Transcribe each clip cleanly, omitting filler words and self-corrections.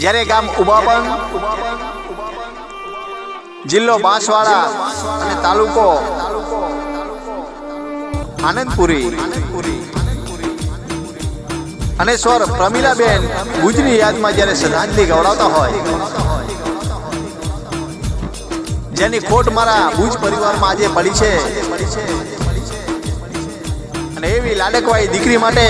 જ્યારે ગામ ઉબાપણ જિલ્લો બાંસવાડા અને તાલુકો આનંદપુરી અને સ્વર પ્રમીલાબેન ભુજની યાદમાં જ્યારે શ્રદ્ધાંજલિ ગવડાવતા હોય, જેની ખોટ મારા ભુજ પરિવારમાં આજે પડી છે અને એવી લાડકવાઈ દીકરી માટે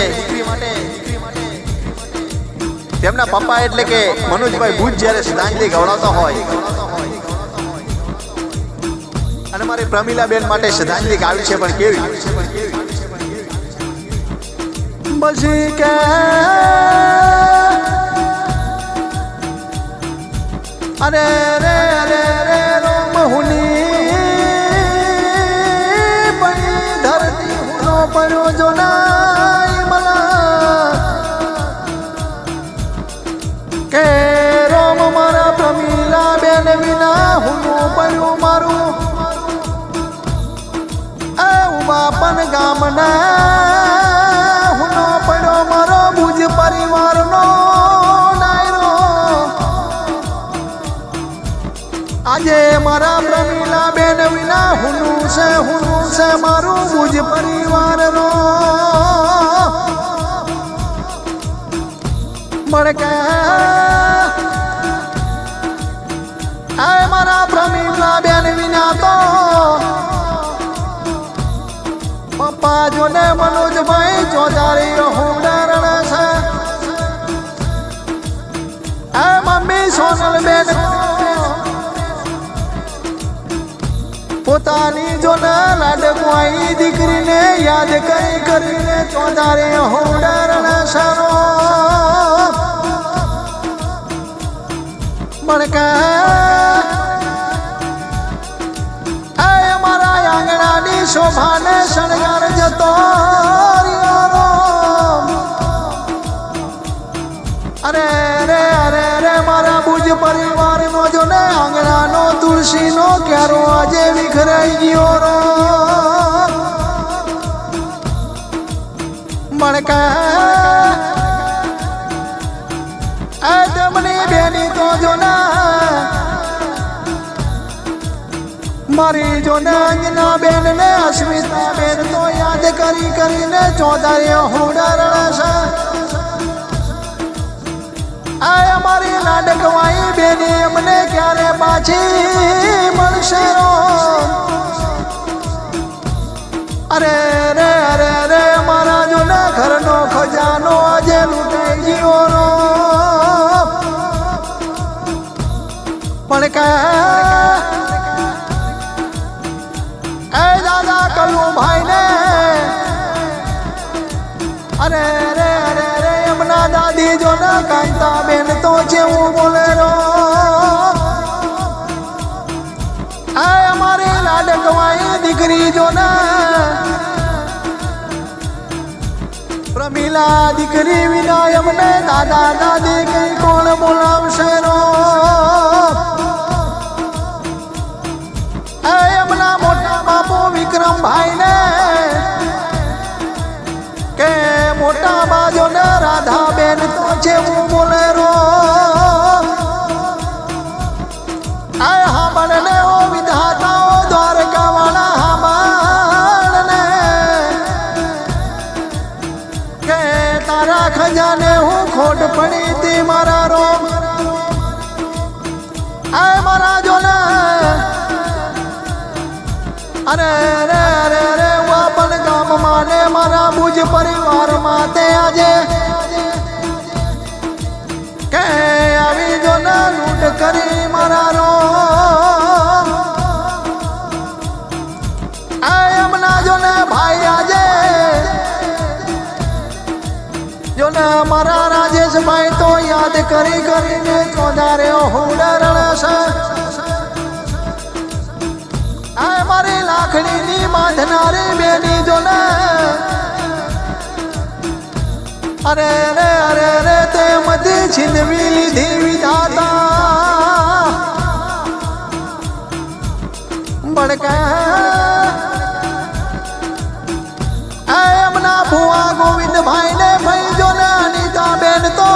તેમના પપ્પા એટલે કે મનોજભાઈ ભુજ જ્યારે શ્રદ્ધાંજલિ ગવડાવતા હોય અને મારી પ્રમીલાબેન માટે શ્રદ્ધાંજલિ ગાવી છે, પણ કેવી બસી કે અરે રે રે રે રોમહુની પડી ધરતી હુનો પડ્યો જો નાઈ મલા કે રોમ મારા પ્રમીલાબેન વિના હુનો પડ્યું મારું એ ઉબાપન ગામના હુનો પડ્યો મારો ભુજ પરિવારનો નાયરો આજે મારા પ્રમીલાબેન વિના હુનું છે મારું ભુજ પરિવારનો મળકે આ મારા પ્રમીલાબેન વિના તો પપ્પા જોને મનોજભાઈ ચોધારી હોડરણ છે, આ મમ્મી સોનલબેન પોતાની જોને લાડકવાઈ દીકરીને યાદ કરીને ચોધારી હોડરણ સારો મળકા મારા આંગણાની શોભાને શણગાર જતો અરે રે અરે રે મારા ભુજ પરિવારનો જો ને આંગણાનો તુલસીનો ક્યારો આજે વિખરાઈ ગયો રો મળકા તેમની બેની તો જો ના મારી જો ને અંજના બેન ને અસ્મિતા બેન તો યાદ કરીને ચોધારી હોડરણ છે, આ અમારી લાડકવાઈ બેની અમને ક્યારે પાછી મળશે રો અરે રે અરે રે મારા જો ને ઘરનો ખજાનો આજે લૂંટાઈ ગયો રો પણ દાદા કલુભાઈ ને અરે રે અરે રે એમના દાદી જો ને કાંતા બેન તો જેવું બોલે રો આ અમારી લાડકવાઈ દીકરી જો ને પ્રમીલા દીકરી વિના એમને દાદા દાદી કઈ કોણ બોલાવશે રો એમના મોટા બાપુ વિક્રમભાઈ ને કે મોટા બાજો ને રાધા બેન તો જેવું બોલે રો આ હામણ ને ઓ વિધાતાઓ દ્વારકા વાળા હામણ ને કે તારા ખજાને હું ખોટ પડી તી મારા રો આ મારા જો ને અરે રે અરે રે વાપન ગામમાં ને મારા ભુજ પરિવારમાં તે આજે કે આવી જો ને લૂંટ કરી મારા રો આ એમના જો ને ભાઈ આજે જો ને મારા રાજેશભાઈ તો યાદ કરીને ચોધારે હોડરણ છે, આ મારી લાખણીની બાંધનારી બેની જો ને અરે રે અરે રે તે મધી છીનવી લીધી વિધાતા બળકા એમના ભુવા ગોવિંદભાઈ ને ભાઈ જો ને અનિતા બેન તો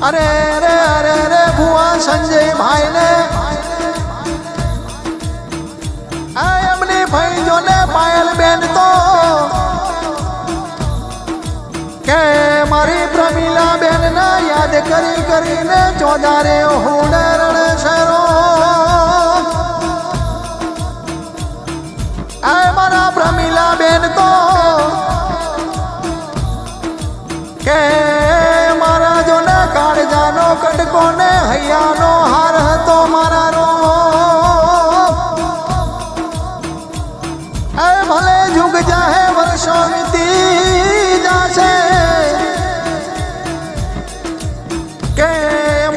અરે રે અરે રે ભુવા સંજય ભાઈ ને એમની ભાઈ જો ને પાયલ બેન તો કે મારી પ્રમીલા બેન ના યાદ કરી કરીને ચોદારે હું રણ શેરો મારા પ્રમીલા બેન તો કે મારા જો ને કાળજાનો કટકો ને હૈયાનો હાર હતો મારા રો ભલે જુગ જાહે વર્ષો વીતી જાશે કે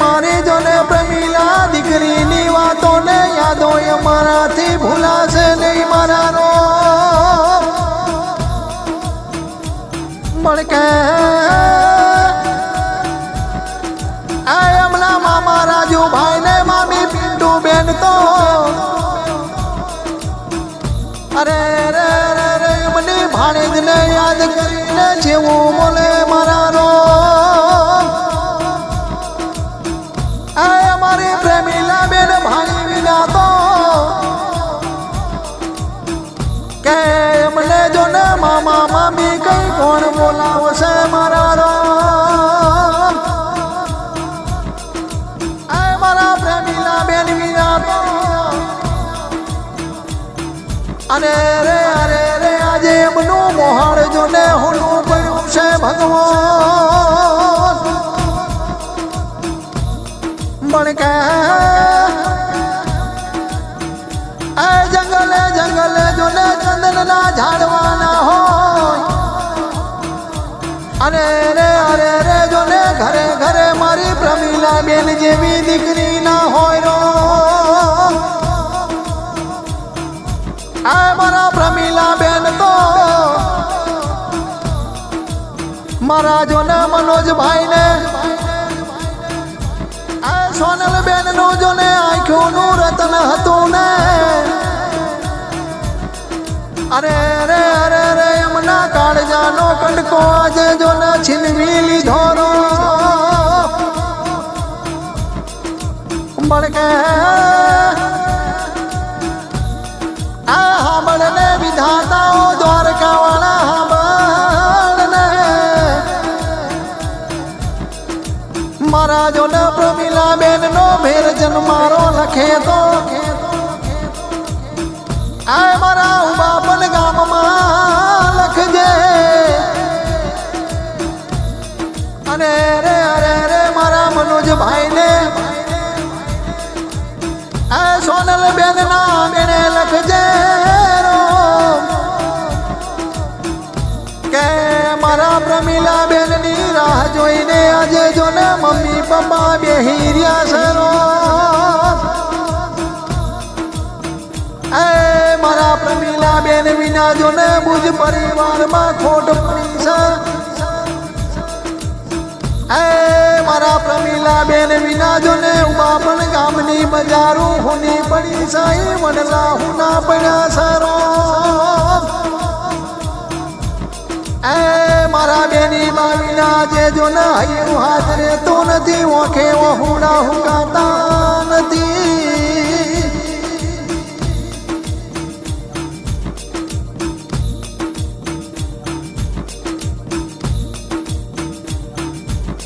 મારી જો ને પ્રમીલા દીકરીની વાતો ને યાદો મારાથી ભૂલાશે નહીં મારા રો મળકે એમના મામા રાજુભાઈ ને મામી પિન્ટુ બેન તો અરે રે રે રે એમની ભાણેજ ને યાદ કરીને જેવું બોલે મારા રો મારી પ્રેમીલા બેન ભાણી વિના તો કે એમને જો ને મામા મામી કઈ કોણ બોલાવશે મારા રો મારા પ્રેમીલા બેન વિના તો અરે રે અરે રે આજે એમનું મોહાળ જો ને હુનું પડ્યું છે ભગવાન બણકે જંગલે જંગલે જો ને ચંદનના ઝાડવાના હોય અરે રે જો ને ઘરે ઘરે મારી પ્રમીલા બેન જેવી દીકરી ના હોય રો મારા પ્રમીલા બેન તો મારા જો ને મનોજભાઈ ને સોનલ બેન નું જો ને આંખોં નું રતન હતું ને અરે રે અરે રે એમના કાળજાનો કંડકો આજે જો ને છીનવી લીધો રો મળકે હાંભળને વિધાતાઓ દ્વારકા વાળા હાંભળને મારા જો ને પ્રમીલા બેન નો ભેર જન્મારો લખે તો મારા ઉબાપન ગામમાં લખજે અને રે મારા મનોજભાઈ ને સોનલ બેન ના બેને લખજે કે મારા પ્રમીલા બેન ની રાહ જોઈને આજે જો ને મમ્મી પપ્પા બેહી રહ્યા સરો મારા પ્રમીલા બેન વિના જો ને ભુજ પરિવારમાં ખોટ પડી છે મારા પ્રમીલા બેન વિના જો ને ઉબાપણ ગામની બજારો હુની પડી સાઈ વડલા હુના પડ્યા સરો મારા બેની બાવીના જે જો ને હૈયું હાથ રહેતો નથી ઓખે હુડા હુકાતા નથી